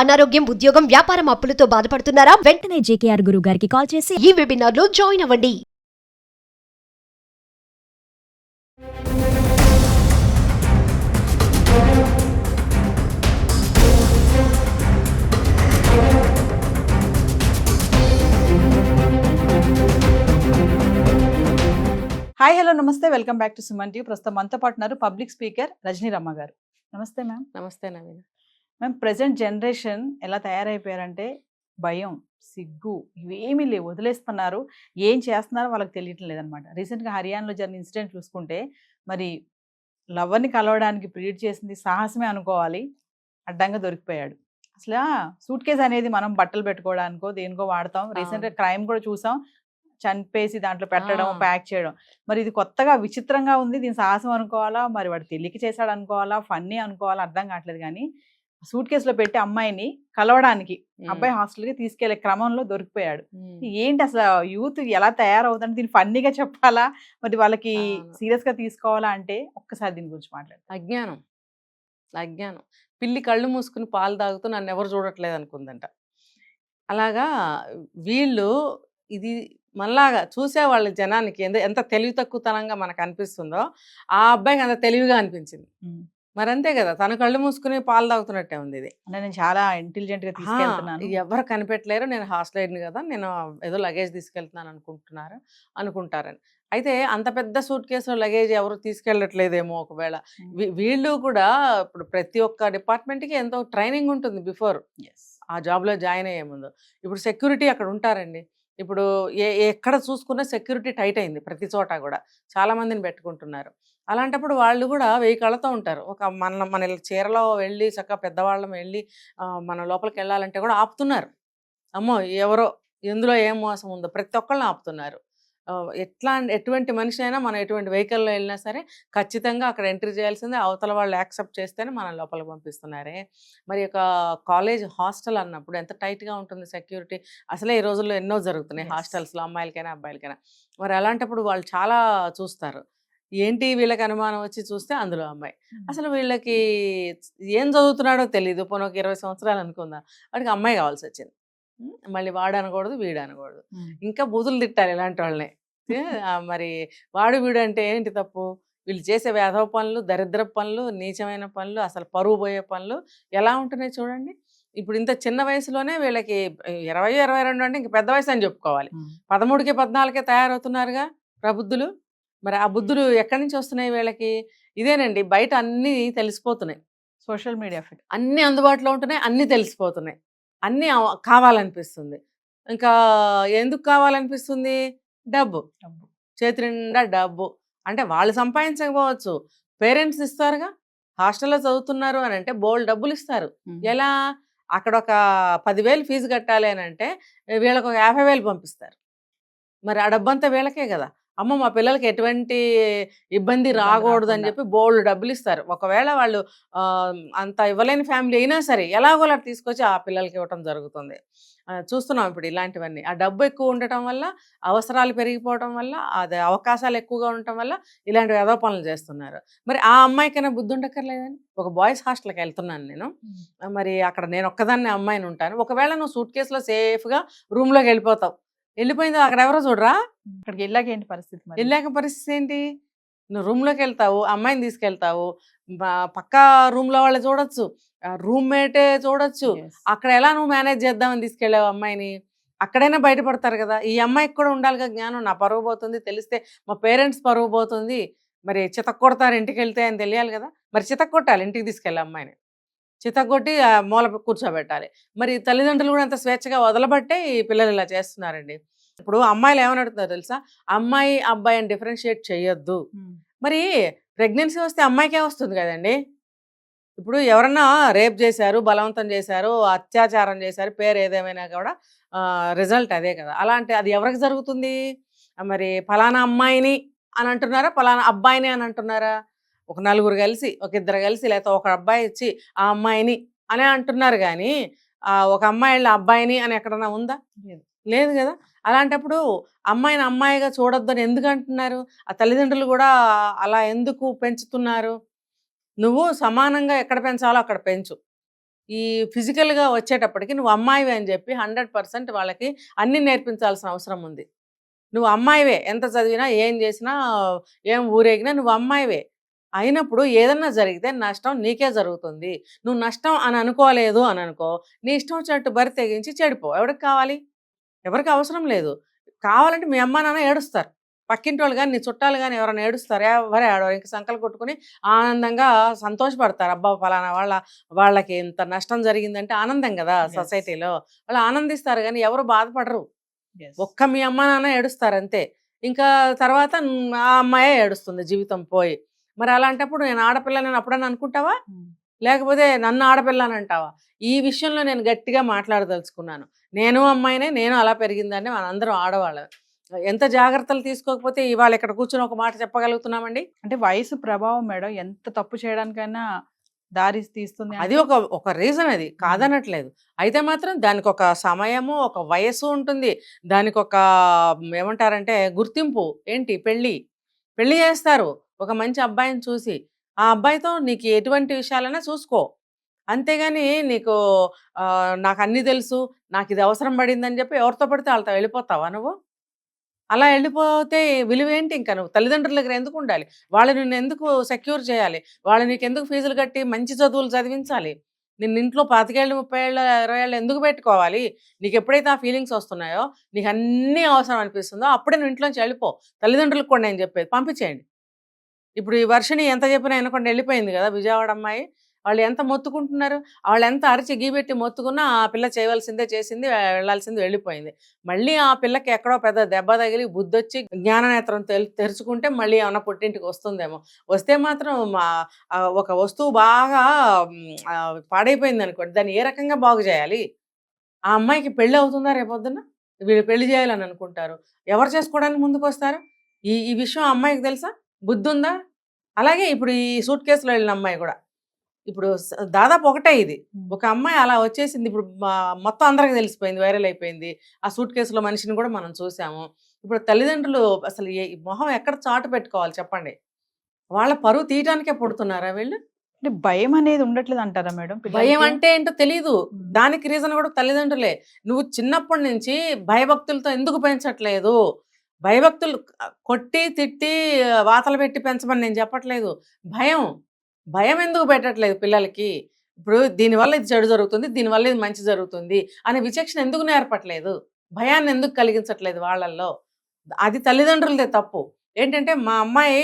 అనారోగ్యం, ఉద్యోగం, వ్యాపారం అప్పులతో బాధపడుతున్నారా? వెంటనే జేకేఆర్ గురువు గారికి కాల్ చేసి ఈ వెబినార్ లో జాయిన్ అవ్వండి. హాయ్ హలో నమస్తే, welcome back to Suman TV. ప్రస్తుతం మనతో పాటు ఉన్నారు పబ్లిక్ స్పీకర్ రజనీ రమ్మ గారు. నమస్తే మ్యామ్. నమస్తే నవీన. మ్యామ్, ప్రజెంట్ జనరేషన్ ఎలా తయారైపోయారంటే భయం, సిగ్గు ఇవేమీ లేవు, వదిలేస్తున్నారు. ఏం చేస్తున్నారో వాళ్ళకి తెలియటం లేదనమాట. రీసెంట్గా హర్యానాలో జరిగిన ఇన్సిడెంట్ చూసుకుంటే మరి లవర్ని కలవడానికి ప్రీడ్ చేసింది సాహసమే అనుకోవాలి, అడ్డంగా దొరికిపోయాడు. అసలు సూట్ కేస్ అనేది మనం బట్టలు పెట్టుకోవడానికో దేనికో వాడతాం. రీసెంట్గా క్రైమ్ కూడా చూసాం, చంపేసి దాంట్లో పెట్టడం, ప్యాక్ చేయడం. మరి ఇది కొత్తగా విచిత్రంగా ఉంది. దీని సాహసం అనుకోవాలా, మరి వాడు తెలియక చేశాడు అనుకోవాలా, ఫన్నీ అనుకోవాలా, అర్థం కావట్లేదు. కానీ సూట్ కేసులో పెట్టి అమ్మాయిని కలవడానికి అబ్బాయి హాస్టల్కి తీసుకెళ్లే క్రమంలో దొరికిపోయాడు. ఏంటి అసలు యూత్ ఎలా తయారవుతుంది? దీన్ని ఫన్నీగా చెప్పాలా, మరి వాళ్ళకి సీరియస్ గా తీసుకోవాలా అంటే ఒక్కసారి దీని గురించి మాట్లాడు. అజ్ఞానం, అజ్ఞానం. పిల్లి కళ్ళు మూసుకుని పాలు తాగుతూ నన్ను ఎవరు చూడట్లేదు అనుకుందంట. అలాగా వీళ్ళు ఇది మనలాగా చూసేవాళ్ళ జనానికి ఎంత తెలివి తక్కువతనంగా మనకు అనిపిస్తుందో ఆ అబ్బాయికి అంత తెలివిగా అనిపించింది. మరి అంతే కదా, తన కళ్ళు మూసుకుని పాలు తాగుతున్నట్టే ఉంది ఇది. అంటే నేను చాలా ఇంటెలిజెంట్ గా తీసుకెళ్తున్నాను, ఎవరు కనిపెట్టలేరు, నేను హాస్టల్ కదా, నేను ఏదో లగేజ్ తీసుకెళ్తున్నాను అనుకుంటారని. అయితే అంత పెద్ద సూట్ కేసులో లగేజ్ ఎవరు తీసుకెళ్ళట్లేదేమో ఒకవేళ. వీళ్ళు కూడా ఇప్పుడు ప్రతి ఒక్క డిపార్ట్మెంట్కి ఎంతో ట్రైనింగ్ ఉంటుంది బిఫోర్ ఆ జాబ్లో జాయిన్ అయ్యే ముందు. ఇప్పుడు సెక్యూరిటీ అక్కడ ఉంటారండి. ఇప్పుడు ఎక్కడ చూసుకున్నా సెక్యూరిటీ టైట్ అయింది ప్రతి చోట కూడా, చాలా మందిని పెట్టుకుంటున్నారు. అలాంటప్పుడు వాళ్ళు కూడా 1000 కళ్ళతో ఉంటారు. ఒక మన చీరలో వెళ్ళి చక్కగా పెద్దవాళ్ళం వెళ్ళి మన లోపలికి వెళ్ళాలంటే కూడా ఆపుతున్నారు. అమ్మో ఎవరో ఎందులో ఏం మోసం ఉందో ప్రతి ఒక్కళ్ళని ఆపుతున్నారు. ఎటువంటి మనిషి అయినా మనం ఎటువంటి వెహికల్లో వెళ్ళినా సరే ఖచ్చితంగా అక్కడ ఎంట్రీ చేయాల్సిందే, అవతల వాళ్ళు యాక్సెప్ట్ చేస్తేనే మనం లోపలికి పంపిస్తున్నారే. మరి ఒక కాలేజ్ హాస్టల్ అన్నప్పుడు ఎంత టైట్గా ఉంటుంది సెక్యూరిటీ. అసలే ఈ రోజుల్లో ఎన్నో జరుగుతున్నాయి హాస్టల్స్లో, అమ్మాయిలకైనా అబ్బాయిలకైనా. మరి అలాంటప్పుడు వాళ్ళు చాలా చూస్తారు. ఏంటి వీళ్ళకి అనుమానం వచ్చి చూస్తే అందులో అమ్మాయి. అసలు వీళ్ళకి ఏం చదువుతున్నాడో తెలియదు. పోనీ ఒక 20 సంవత్సరాలు అనుకుందాం, వాడికి అమ్మాయి కావాల్సి వచ్చింది. మళ్ళీ వాడు అనకూడదు, వీడు అనకూడదు, ఇంకా బూతులు తిట్టాలి ఇలాంటి వాళ్ళని. మరి వాడు వీడు అంటే ఏంటి తప్పు? వీళ్ళు చేసే వేధవ పనులు, దరిద్ర పనులు, నీచమైన పనులు, అసలు పరువు పోయే పనులు ఎలా ఉంటున్నాయి చూడండి. ఇప్పుడు ఇంత చిన్న వయసులోనే వీళ్ళకి 20, 22 అంటే ఇంక పెద్ద వయసు అని చెప్పుకోవాలి. 13కి 14కే తయారవుతున్నారుగా ప్రబుద్ధులు. మరి ఆ బుద్ధులు ఎక్కడి నుంచి వస్తున్నాయి వీళ్ళకి? ఇదేనండి, బయట అన్నీ తెలిసిపోతున్నాయి, సోషల్ మీడియా అన్నీ అందుబాటులో ఉంటున్నాయి, అన్నీ తెలిసిపోతున్నాయి, అన్నీ కావాలనిపిస్తుంది. ఇంకా ఎందుకు కావాలనిపిస్తుంది? డబ్బు. చేతి నిండా డబ్బు. అంటే వాళ్ళు సంపాదించకపోవచ్చు, పేరెంట్స్ ఇస్తారుగా. హాస్టల్లో చదువుతున్నారు అని అంటే బోల్డ్ డబ్బులు ఇస్తారు. ఎలా? అక్కడ ఒక 10,000 ఫీజు కట్టాలి అని అంటే వీళ్ళకి ఒక 50,000 పంపిస్తారు. మరి ఆ డబ్బంతా వీళ్ళకే కదా. అమ్మ మా పిల్లలకి ఎటువంటి ఇబ్బంది రాకూడదు అని చెప్పి బోల్డ్ డబ్బులు ఇస్తారు. ఒకవేళ వాళ్ళు అంత ఇవ్వలేని ఫ్యామిలీ అయినా సరే ఎలాగోలా తీసుకొచ్చి ఆ పిల్లలకి ఇవ్వటం జరుగుతుంది. చూస్తున్నాం ఇప్పుడు ఇలాంటివన్నీ. ఆ డబ్బు ఎక్కువ ఉండటం వల్ల, అవసరాలు పెరిగిపోవటం వల్ల, అది అవకాశాలు ఎక్కువగా ఉండటం వల్ల ఇలాంటి ఏదో పనులు చేస్తున్నారు. మరి ఆ అమ్మాయికైనా బుద్ధి ఉండక్కర్లేదని. ఒక బాయ్స్ హాస్టల్కి వెళ్తున్నాను నేను, మరి అక్కడ నేను ఒక్కదాన్ని అమ్మాయిని ఉంటాను. ఒకవేళ నువ్వు సూట్ కేసులో సేఫ్గా రూమ్లోకి వెళ్ళిపోతావు, వెళ్ళిపోయింది అక్కడ ఎవరో చూడరా. అక్కడికి వెళ్ళాక ఏంటి పరిస్థితి? వెళ్ళాక పరిస్థితి ఏంటి? నువ్వు రూమ్లోకి వెళ్తావు, అమ్మాయిని తీసుకెళ్తావు, పక్క రూమ్లో వాళ్ళు చూడొచ్చు, రూమ్మేటే చూడొచ్చు. అక్కడ ఎలా నువ్వు మేనేజ్ చేద్దామని తీసుకెళ్ళావు అమ్మాయిని? అక్కడైనా బయటపడతారు కదా. ఈ అమ్మాయికి కూడా ఉండాలిగా జ్ఞానం. నా పరువు పోతుంది, తెలిస్తే మా పేరెంట్స్ పరువు పోతుంది, మరి చితక్కొడతారు ఇంటికి వెళ్తే అని తెలియాలి కదా. మరి చితక్కొట్టాలి, ఇంటికి తీసుకెళ్ళి అమ్మాయిని చితక్కొట్టి మూల కూర్చోబెట్టాలి. మరి తల్లిదండ్రులు కూడా అంత స్వేచ్ఛగా వదలబట్టే ఈ పిల్లలు ఇలా చేస్తున్నారండి. ఇప్పుడు అమ్మాయిలు ఏమని అడుగుతున్నారు తెలుసా? అమ్మాయి అబ్బాయి అని డిఫరెన్షియేట్ చేయొద్దు. మరి ప్రెగ్నెన్సీ వస్తే అమ్మాయికే వస్తుంది కదండి. ఇప్పుడు ఎవరన్నా రేప్ చేశారు, బలవంతం చేశారు, అత్యాచారం చేశారు, పేరు ఏదేమైనా కూడా రిజల్ట్ అదే కదా. అలాంటి అది ఎవరికి జరుగుతుంది? మరి ఫలానా అమ్మాయిని అని అంటున్నారా, ఫలానా అబ్బాయిని అని అంటున్నారా? ఒక నలుగురు కలిసి, ఒక ఇద్దరు కలిసి, లేకపోతే ఒక అబ్బాయి ఇచ్చి ఆ అమ్మాయిని అనే అంటున్నారు. కానీ ఒక అమ్మాయి అబ్బాయిని అని ఎక్కడన్నా ఉందా? లేదు కదా. అలాంటప్పుడు అమ్మాయిని అమ్మాయిగా చూడొద్దని ఎందుకు అంటున్నారు? ఆ తల్లిదండ్రులు కూడా అలా ఎందుకు పెంచుతున్నారు? నువ్వు సమానంగా ఎక్కడ పెంచాలో అక్కడ పెంచు. ఈ ఫిజికల్గా వచ్చేటప్పటికి నువ్వు అమ్మాయివే అని చెప్పి 100% వాళ్ళకి అన్ని నేర్పించాల్సిన అవసరం ఉంది. నువ్వు అమ్మాయివే, ఎంత చదివినా ఏం చేసినా ఏం ఊరేగినా నువ్వు అమ్మాయివే అయినప్పుడు ఏదన్నా జరిగితే నష్టం నీకే జరుగుతుంది. నువ్వు నష్టం అని అనుకోలేదు అని అనుకో, నీ ఇష్టం వచ్చినట్టు బరి తెగించి చెడిపో. ఎవరికి కావాలి? ఎవరికి అవసరం లేదు. కావాలంటే మీ అమ్మా నాన్న ఏడుస్తారు. పక్కింటోళ్ళు గాని, నీ చుట్టాలు గాని ఎవరైనా ఏడుస్తారు. ఎవరు ఏడవరు. ఇంక సంకలు కొట్టుకొని ఆనందంగా సంతోషపడతారు. అబ్బా! ఫలానా వాళ్ళకి ఇంత నష్టం జరిగిందంటే ఆనందం గదా! Yes. సొసైటీలో. వాళ్ళు ఆనందిస్తారు గానీ ఎవరు బాధపడరు. Yes. ఒక్క మీ అమ్మా నాన్న ఏడుస్తారు అంతే. ఇంకా తర్వాత ఆ అమ్మాయే ఏడుస్తుంది జీవితం పోయి. మరి అలాంటప్పుడు నేను ఆడపిల్లనని అప్పుడన్నా అనుకుంటావా? Hmm. లేకపోతే నన్ను ఆడపిల్ల అని అంటావా? ఈ విషయంలో నేను గట్టిగా మాట్లాడదలుచుకున్నాను. నేను అమ్మాయినే, నేను అలా పెరిగిందాన్ని, మనందరం ఆడవాళ్ళం. ఎంత జాగ్రత్తలు తీసుకోకపోతే ఇవాళ ఇక్కడ కూర్చొని ఒక మాట చెప్పగలుగుతున్నామండి? అంటే వయసు ప్రభావం మేడం ఎంత తప్పు చేయడానికైనా దారి తీస్తుంది అది ఒక రీజన్, అది కాదనట్లేదు. అయితే మాత్రం దానికి ఒక సమయము, ఒక వయస్సు ఉంటుంది. దానికి ఒక ఏమంటారంటే గుర్తింపు ఏంటి? పెళ్లి చేస్తారు ఒక మంచి అబ్బాయిని చూసి. ఆ అబ్బాయితో నీకు ఎటువంటి విషయాలైనా చూసుకో. అంతేగాని నీకు నాకు అన్నీ తెలుసు, నాకు ఇది అవసరం పడిందని చెప్పి ఎవరితో పడితే వాళ్ళతో వెళ్ళిపోతావా నువ్వు? అలా వెళ్ళిపోతే విలువేంటి? ఇంకా నువ్వు తల్లిదండ్రుల దగ్గర ఎందుకు ఉండాలి? వాళ్ళు నిన్ను ఎందుకు సెక్యూర్ చేయాలి? వాళ్ళు నీకెందుకు ఫీజులు కట్టి మంచి చదువులు చదివించాలి? నిన్ను ఇంట్లో 25 ఏళ్ళు, 30 ఏళ్ళు, 20 ఏళ్ళు ఎందుకు పెట్టుకోవాలి? నీకు ఎప్పుడైతే ఆ ఫీలింగ్స్ వస్తున్నాయో, నీకు అన్నీ అవసరం అనిపిస్తుందో అప్పుడే నువ్వు ఇంట్లోంచి వెళ్ళిపో. తల్లిదండ్రులకు కూడా నేను చెప్పేది పంపించేయండి. ఇప్పుడు ఈ వర్షిణి ఎంత చెప్పినా వినకుండా వెళ్ళిపోయింది కదా విజయవాడ అమ్మాయి. వాళ్ళు ఎంత మొత్తుకుంటున్నారు? వాళ్ళు ఎంత అరిచి గీబెట్టి మొత్తుకున్నా ఆ పిల్ల చేయవలసిందే చేసింది, వెళ్ళాల్సింది వెళ్ళిపోయింది. మళ్ళీ ఆ పిల్లకి ఎక్కడో పెద్ద దెబ్బ తగిలి బుద్ధొచ్చి జ్ఞాననేత్రం తెరుచుకుంటే మళ్ళీ ఏమన్నా పుట్టింటికి వస్తుందేమో. వస్తే మాత్రం ఒక వస్తువు బాగా పాడైపోయింది అనుకోండి, దాన్ని ఏ రకంగా బాగు చేయాలి? ఆ అమ్మాయికి పెళ్ళి అవుతుందా రేపొద్దున? వీళ్ళు పెళ్లి చేయాలని అనుకుంటారు. ఎవరు చేసుకోవడానికి ముందుకు వస్తారు? ఈ విషయం ఆ అమ్మాయికి తెలుసా? బుద్ధి ఉందా? అలాగే ఇప్పుడు ఈ సూట్ కేసులో వెళ్ళిన అమ్మాయి కూడా ఇప్పుడు దాదాపు ఒకటే ఇది. ఒక అమ్మాయి అలా వచ్చేసింది. ఇప్పుడు మొత్తం అందరికి తెలిసిపోయింది, వైరల్ అయిపోయింది. ఆ సూట్ కేసులో మనిషిని కూడా మనం చూసాము. ఇప్పుడు తల్లిదండ్రులు అసలు మొహం ఎక్కడ చాటు పెట్టుకోవాలి చెప్పండి? వాళ్ళ పరువు తీయటానికే పుడుతున్నారా వీళ్ళు? అంటే భయం అనేది ఉండట్లేదు అంటారా మేడం? భయం అంటే ఏంటో తెలీదు. దానికి రీజన్ కూడా తల్లిదండ్రులే. నువ్వు చిన్నప్పటి నుంచి భయభక్తులతో ఎందుకు పెంచట్లేదు? భయభక్తులు కొట్టి తిట్టి వాతలు పెట్టి పెంచమని నేను చెప్పట్లేదు. భయం ఎందుకు పెట్టట్లేదు పిల్లలకి? ఇప్పుడు దీనివల్ల ఇది చెడు జరుగుతుంది, దీనివల్ల ఇది మంచి జరుగుతుంది అనే విచక్షణ ఎందుకు నేర్పట్లేదు? భయాన్ని ఎందుకు కలిగించట్లేదు వాళ్ళల్లో? అది తల్లిదండ్రులదే తప్పు. ఏంటంటే మా అమ్మాయి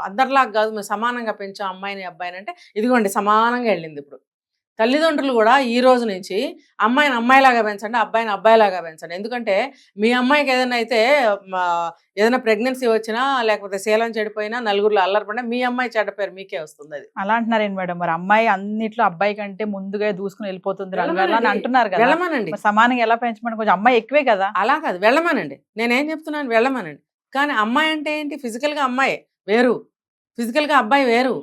అందరిలాగా కాదు, మేము సమానంగా పెంచాం అమ్మాయిని అబ్బాయిని అంటే, ఇదిగోండి సమానంగా వెళ్ళింది. ఇప్పుడు తల్లిదండ్రులు కూడా ఈ రోజు నుంచి అమ్మాయిని అమ్మాయిలాగా పెంచండి, అబ్బాయిని అబ్బాయిలాగా పెంచండి. ఎందుకంటే మీ అమ్మాయికి ఏదైనా అయితే ఏదైనా ప్రెగ్నెన్సీ వచ్చినా లేకపోతే శీలం చెడిపోయినా నలుగురిలో అల్లరిపడినా మీ అమ్మాయి చెడ్డ పేరు మీకే వస్తుంది. అది అలా అంటున్నారేంటి మేడం? మరి అమ్మాయి అన్నిట్లో అబ్బాయి కంటే ముందుగా దూసుకుని వెళ్ళిపోతుంది రంగాల్లో అని అంటున్నారు కదా. వెళ్ళమనండి. మరి సమానంగా ఎలా పెంచమని? కొంచెం అమ్మాయి ఎక్కువే కదా. అలా కాదు, వెళ్ళమనండి. నేనేం చెప్తున్నాను, వెళ్ళమనండి. కానీ అమ్మాయి అంటే ఏంటి? ఫిజికల్గా అమ్మాయి వేరు, ఫిజికల్గా అబ్బాయి వేరు.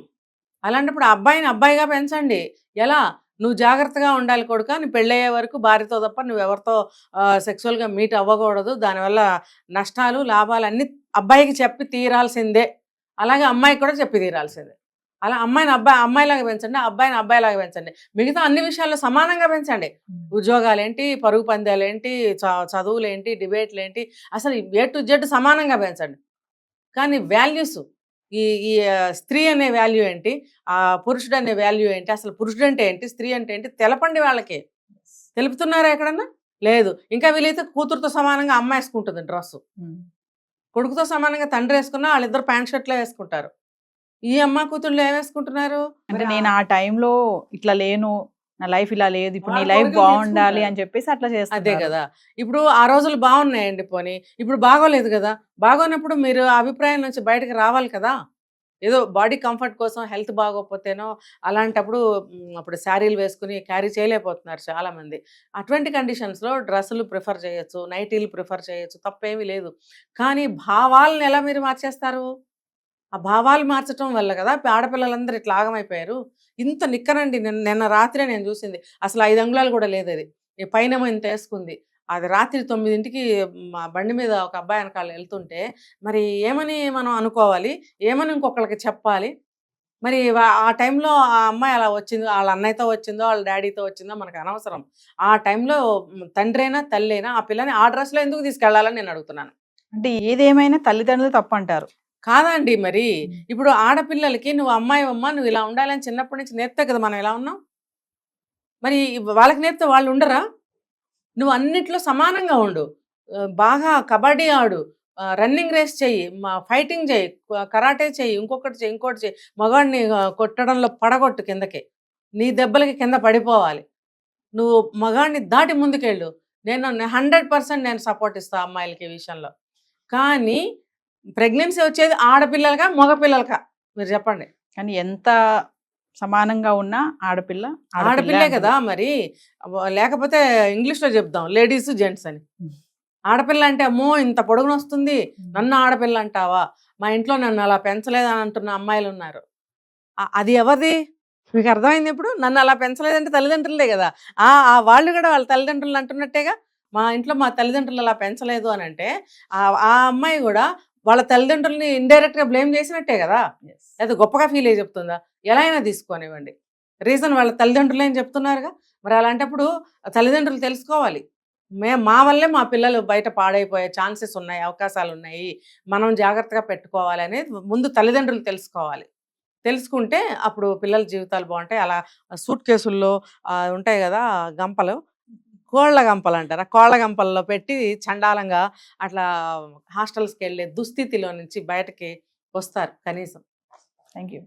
అలాంటప్పుడు అబ్బాయిని అబ్బాయిగా పెంచండి. ఎలా? నువ్వు జాగ్రత్తగా ఉండాలి కొడుకా, నీ పెళ్ళయ్యే వరకు భార్యతో తప్ప నువ్వు ఎవరితో సెక్సువల్గా మీట్ అవ్వకూడదు, దానివల్ల నష్టాలు లాభాలు అన్నీ అబ్బాయికి చెప్పి తీరాల్సిందే, అలాగే అమ్మాయికి కూడా చెప్పి తీరాల్సిందే. అలా అమ్మాయిని అమ్మాయిలాగా పెంచండి, అబ్బాయిని అబ్బాయిలాగా పెంచండి. మిగతా అన్ని విషయాల్లో సమానంగా పెంచండి. ఉద్యోగాలు ఏంటి, పరుగు పందాలు ఏంటి, చదువులు ఏంటి, డిబేట్లు ఏంటి, అసలు ఏ టు జెడ్ సమానంగా పెంచండి. కానీ వాల్యూస్, ఈ ఈ స్త్రీ అనే వాల్యూ ఏంటి, పురుషుడు అనే వాల్యూ ఏంటి, అసలు పురుషుడు అంటే ఏంటి, స్త్రీ అంటే ఏంటి తెలపండి వాళ్ళకి. తెలుపుతున్నారా ఎక్కడన్నా? లేదు. ఇంకా వీలైతే కూతురుతో సమానంగా అమ్మ వేసుకుంటుంది డ్రెస్సు, కొడుకుతో సమానంగా తండ్రి వేసుకున్నా వాళ్ళిద్దరు ప్యాంట్ షర్ట్లే వేసుకుంటారు. ఈ అమ్మ కూతుళ్ళు ఏం వేసుకుంటున్నారు? అంటే నేను ఆ టైంలో ఇట్లా లేను, నా లైఫ్ ఇలా లేదు, ఇప్పుడు నీ లైఫ్ బాగుండాలి అని చెప్పేసి అట్లా చేస్తారు. అదే కదా. ఇప్పుడు ఆ రోజులు బాగున్నాయండి, పోనీ ఇప్పుడు బాగోలేదు కదా. బాగోనప్పుడు మీరు ఆ అభిప్రాయం నుంచి బయటకు రావాలి కదా. ఏదో బాడీ కంఫర్ట్ కోసం హెల్త్ బాగోకపోతేనో అలాంటప్పుడు అప్పుడు శారీలు వేసుకుని క్యారీ చేయలేకపోతున్నారు చాలామంది. అటువంటి కండిషన్స్లో డ్రెస్సులు ప్రిఫర్ చేయొచ్చు, నైటీలు ప్రిఫర్ చేయొచ్చు, తప్పేమీ లేదు. కానీ భావాలను ఎలా మీరు మార్చేస్తారు? ఆ భావాలు మార్చడం వల్ల కదా ఆడపిల్లలందరూ ఇట్లా ఆగమైపోయారు. ఇంత నిక్కరండి, నిన్న రాత్రే నేను చూసింది. అసలు 5 అంగుళాలు కూడా లేదు. అది పైనేమో ఇంత వేసుకుంది. అది రాత్రి 9ంటికి మా బండి మీద ఒక అబ్బాయి వెనకాల వెళ్తుంటే మరి ఏమని మనం అనుకోవాలి, ఏమని ఇంకొకరికి చెప్పాలి? మరి ఆ టైంలో ఆ అమ్మాయి అలా వచ్చిందో, వాళ్ళ అన్నయ్యతో వచ్చిందో, వాళ్ళ డాడీతో వచ్చిందో మనకు అనవసరం. ఆ టైంలో తండ్రైనా, తల్లైనా ఆ పిల్లని ఆ డ్రెస్‌లో ఎందుకు తీసుకెళ్ళాలని నేను అడుగుతున్నాను. అంటే ఏదేమైనా తల్లిదండ్రులు తప్పంటారు. కాదండి మరి. ఇప్పుడు ఆడపిల్లలకి నువ్వు అమ్మాయివమ్మా, నువ్వు ఇలా ఉండాలని చిన్నప్పటి నుంచి నేర్పితే కదా మనం ఇలా ఉన్నాం. మరి వాళ్ళకి నేర్పితే వాళ్ళు ఉండరా? నువ్వు అన్నిట్లో సమానంగా ఉండు. బాగా కబడ్డీ ఆడు, రన్నింగ్ రేస్ చెయ్యి, ఫైటింగ్ చెయ్యి, కరాటే చెయ్యి, ఇంకొకటి చెయ్యి, ఇంకోటి చెయ్యి. మగాడిని కొట్టడంలో పడగొట్టు కిందకి. నీ దెబ్బలకి కింద పడిపోవాలి. నువ్వు మగాడిని దాటి ముందుకెళ్ళు. నేను 100% నేను సపోర్ట్ ఇస్తా అమ్మాయిలకి ఈ విషయంలో. కానీ ప్రెగ్నెన్సీ వచ్చేది ఆడపిల్లలకా? మగపిల్లలకా? మీరు చెప్పండి. కానీ ఎంత సమానంగా ఉన్నా ఆడపిల్ల ఆడపిల్లే కదా మరి. లేకపోతే ఇంగ్లీష్‌లో చెప్దాం లేడీస్, జెంట్స్ అని. ఆడపిల్ల అంటే అమ్మో ఇంత పొడుగునొస్తుంది, నన్ను ఆడపిల్ల అంటావా? మా ఇంట్లో నన్ను అలా పెంచలేదని అంటున్న అమ్మాయిలున్నారు. అది ఎవరిది? మీకు అర్థమైంది ఇప్పుడు? నన్ను అలా పెంచలేదంటే తల్లిదండ్రులదే కదా! వాళ్ళు కూడా వాళ్ళ తల్లిదండ్రులను అంటున్నట్టేగా. మా ఇంట్లో మా తల్లిదండ్రులు అలా పెంచలేదు అనంటే ఆ అమ్మాయి కూడా వాళ్ళ తల్లిదండ్రులని ఇండైరెక్ట్‌గా బ్లేమ్ చేసినట్టే కదా! లేదా గొప్పగా ఫీల్ అయ్యి చెప్తుందా? ఎలా అయినా తీసుకోనివ్వండి. రీజన్ వాళ్ళ తల్లిదండ్రులే అని చెప్తున్నారుగా. మరి అలాంటప్పుడు తల్లిదండ్రులు తెలుసుకోవాలి. మా వల్లే మా పిల్లలు బయట పాడైపోయే ఛాన్సెస్ ఉన్నాయి, అవకాశాలున్నాయి. మనం జాగ్రత్తగా పెట్టుకోవాలి అనేది ముందు తల్లిదండ్రులు తెలుసుకోవాలి. తెలుసుకుంటే అప్పుడు పిల్లల జీవితాలు బాగుంటాయి. అలా సూట్ కేసుల్లో ఉంటాయి కదా గంపలు, కోళ్ళ గంపలు అంటారు. ఆ కోళ్ళ గంపల్లో పెట్టి చండాలంగా అట్లా హాస్టల్స్‌కి వెళ్ళే దుస్థితిలో నుంచి బయటకి వస్తారు కనీసం. Thank you.